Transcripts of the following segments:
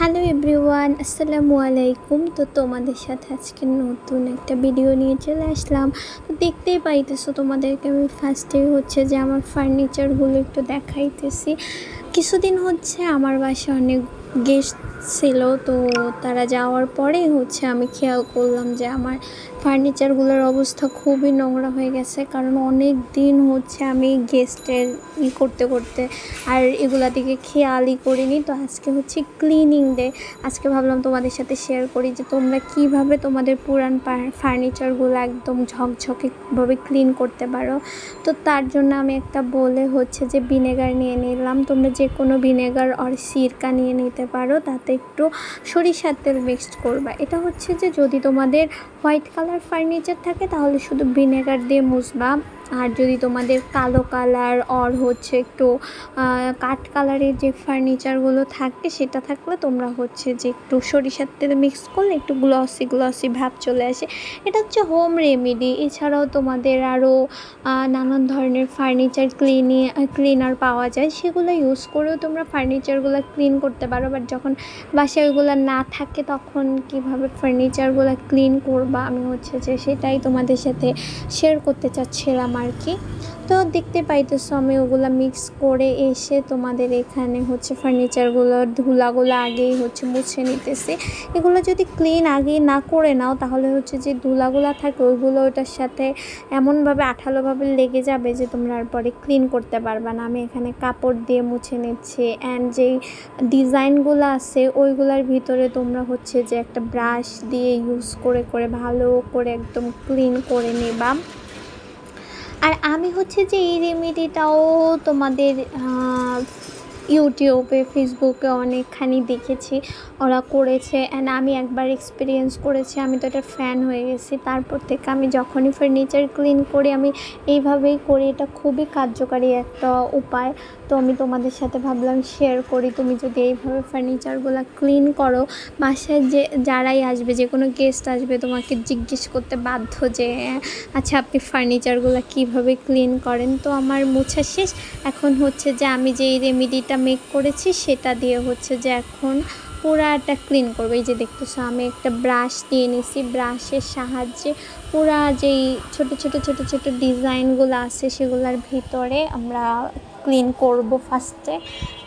Hello everyone, আসসালামু আলাইকুম। তো তোমাদের সাথে আজকে নতুন একটা ভিডিও নিয়ে চলে আসলাম। তো দেখতেই পাইতেছো, তোমাদেরকে আমি ফার্স্টে হচ্ছে যে আমার ফার্নিচারগুলো একটু দেখাইতেছি। কিছুদিন হচ্ছে আমার বাসায় অনেক গেস্ট ছিল, তো তারা যাওয়ার পরেই হচ্ছে আমি খেয়াল করলাম যে আমার ফার্নিচারগুলোর অবস্থা খুবই নোংরা হয়ে গেছে। কারণ অনেক দিন হচ্ছে আমি গেস্টের করতে করতে আর এগুলা দিকে খেয়ালই করিনি। তো আজকে হচ্ছে ক্লিনিং ডে। আজকে ভাবলাম তোমাদের সাথে শেয়ার করি যে তোমরা কিভাবে তোমাদের পুরান ফার্নিচারগুলো একদম ঝকঝকেভাবে ক্লিন করতে পারো। তো তার জন্য আমি একটা বলে হচ্ছে যে ভিনেগার নিয়ে নিলাম। তোমরা যে কোনো ভিনেগার আর সিরকা নিয়ে নিতে পারো, তাতে একটু সরিষার তেল মিক্সড করবা। এটা হচ্ছে যে যদি তোমাদের হোয়াইট কালার ফার্নিচার থাকে তাহলে শুধু ভিনেগার দিয়ে মুছবা, আর যদি তোমাদের কালো কালার আর হচ্ছে একটু কাঠ কালারের যে ফার্নিচারগুলো থাকে সেটা থাকলে তোমরা হচ্ছে যে একটু সরিষার তেল মিক্স করলে একটু গ্লসি ভাব চলে আসে। এটা হচ্ছে হোম রেমেডি। এছাড়াও তোমাদের আরও নানান ধরনের ফার্নিচার ক্লিনার পাওয়া যায়, সেগুলো ইউজ করেও তোমরা ফার্নিচারগুলো ক্লিন করতে পারো। বাট যখন বাসায় ওইগুলো না থাকে তখন কিভাবে ফার্নিচারগুলো ক্লিন করবা, আমি হচ্ছে যে সেটাই তোমাদের সাথে শেয়ার করতে চাচ্ছিলাম আর কি। তো দেখতে পাইতেছো আমি ওগুলো মিক্স করে এসে তোমাদের এখানে হচ্ছে ফার্নিচারগুলোর ধুলাগুলো আগেই হচ্ছে মুছে নিতেছি। এগুলো যদি ক্লিন আগেই না করে নাও তাহলে হচ্ছে যে ধুলাগুলো থাকে ওইগুলো ওটার সাথে এমনভাবে আঠালোভাবে লেগে যাবে যে তোমরা আর পরে ক্লিন করতে পারবে না। আমি এখানে কাপড় দিয়ে মুছে নিচ্ছি। অ্যান্ড যেই ডিজাইনগুলো আছে ওইগুলোর ভিতরে তোমরা হচ্ছে যে একটা ব্রাশ দিয়ে ইউজ করে করে ভালো করে একদম ক্লিন করে নেবা। আর আমি হচ্ছে যে এই রেমেডিটাও তোমাদের ইউটিউবে ফেসবুকে অনেকখানি দেখেছি ওরা করেছে, অ্যান্ড আমি একবার এক্সপিরিয়েন্স করেছি, আমি তো এটা ফ্যান হয়ে গেছি। তারপর থেকে আমি যখনই ফার্নিচার ক্লিন করি আমি এইভাবেই করি। এটা খুবই কার্যকারী একটা উপায়। তো আমি তোমাদের সাথে ভাবলাম শেয়ার করি। তুমি যদি এইভাবে ফার্নিচারগুলো ক্লিন করো, বাসায় যে যারাই আসবে, যে কোনো গেস্ট আসবে, তোমাকে জিজ্ঞেস করতে বাধ্য যে আচ্ছা আপনি ফার্নিচারগুলো কীভাবে ক্লিন করেন। তো আমার মোছা শেষ। এখন হচ্ছে যে আমি যেই রেমেডিটা মেক করেছি সেটা দিয়ে হচ্ছে যে এখন পুরাটা ক্লিন করবো। এই যে দেখতেছো আমি একটা ব্রাশ নিয়ে নিছি, ব্রাশের সাহায্যে পুরা যেই ছোট ছোট ডিজাইনগুলো আছে সেগুলোর ভিতরে আমরা ক্লিন করব। ফার্স্টে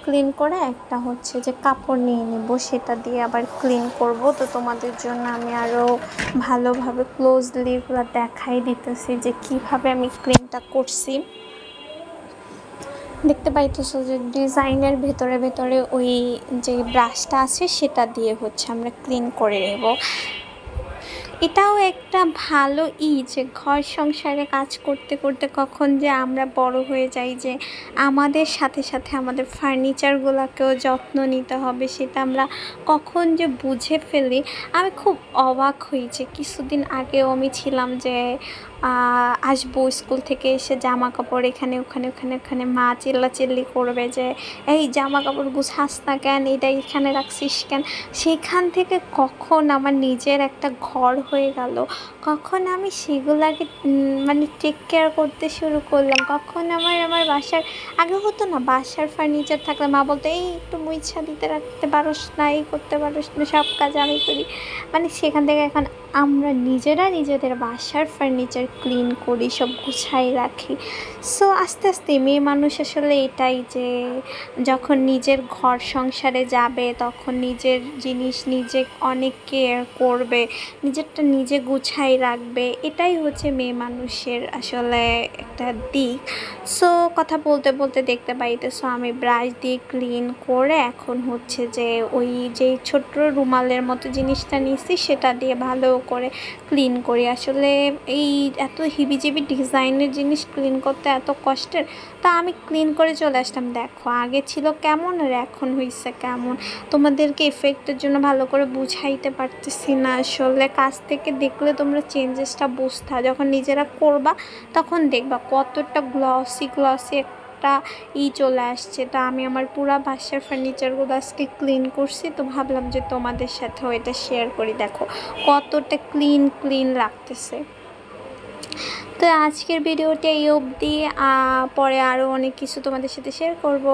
ক্লিন করে একটা হচ্ছে যে কাপড় নিয়ে নেব, সেটা দিয়ে আবার ক্লিন করব। তো তোমাদের জন্য আমি আরও ভালোভাবে ক্লোজলি এগুলো দেখাই দিতেছি যে কিভাবে আমি ক্লিনটা করছি। দেখতে পাইতেছো যে ডিজাইনের ভেতরে ওই যে ব্রাশটা আছে সেটা দিয়ে হচ্ছে আমরা ক্লিন করে নেব। এটাও একটা ভালো যে ঘর সংসারে কাজ করতে করতে কখন যে আমরা বড় হয়ে যাই যে আমাদের সাথে সাথে আমাদের ফার্নিচারগুলোকেও যত্ন নিতে হবে, সেটা আমরা কখন যে বুঝে ফেলি। আমি খুব অবাক হই যে কিছুদিন আগেও আমি ছিলাম যে আসবো স্কুল থেকে এসে জামা কাপড় এখানে ওখানে মা চিল্লাচিল্লি করবে যে এই জামা কাপড় গুছাস না কেন, এটা এখানে রাখছিস কেন। সেখান থেকে কখন আমার নিজের একটা ঘর হয়ে গেল, কখন আমি সেগুলাকে মানে টেক কেয়ার করতে শুরু করলাম, কখন আমার বাসার আগে হতো না, বাসার ফার্নিচার থাকলে মা বলতো এই একটু মুইছা দিতে রাখতে পারোস না, এই করতে পারোস না, সব কাজ আমি করি। মানে সেখান থেকে এখন আমরা নিজেরা নিজেদের বাসার ফার্নিচার ক্লিন করি, সব গুছাই রাখি। সো আস্তে আস্তে মেয়ে মানুষ আসলে এটাই যে যখন নিজের ঘর সংসারে যাবে তখন নিজের জিনিস নিজে অনেক কেয়ার করবে, নিজেরটা নিজে গুছাই রাখবে। এটাই হচ্ছে মেয়ে মানুষের আসলে একটা দিক। সো কথা বলতে বলতে দেখতে পাইতেছো আমি ব্রাশ দিয়ে ক্লিন করে এখন হচ্ছে যে ওই যে ছোট্ট রুমালের মতো জিনিসটা নিয়েছি সেটা দিয়ে ভালো করে ক্লিন করি। আসলে এই এত হিবিজিবি ডিজাইনের জিনিস ক্লিন করতে এত কষ্টের, তা আমি ক্লিন করে চলে আসলাম। দেখো আগে ছিল কেমন আর এখন হয়েছে কেমন। তোমাদেরকে এফেক্টের জন্য ভালো করে বুঝাইতে পারতেছি না, আসলে কাছ থেকে দেখলে তোমরা চেঞ্জেসটা বুঝতে, যখন নিজেরা করবা তখন দেখবা কতটা গ্লসি একটা চলে আসছে। তো আমি আমার পুরা বাসার ফার্নিচারগুলো আজকে ক্লিন করছি, তো ভাবলাম যে তোমাদের সাথেও এটা শেয়ার করি। দেখো কতটা ক্লিন লাগতেছে। তো আজকের ভিডিওটা এই অবধি, পরে আরও অনেক কিছু তোমাদের সাথে শেয়ার করব।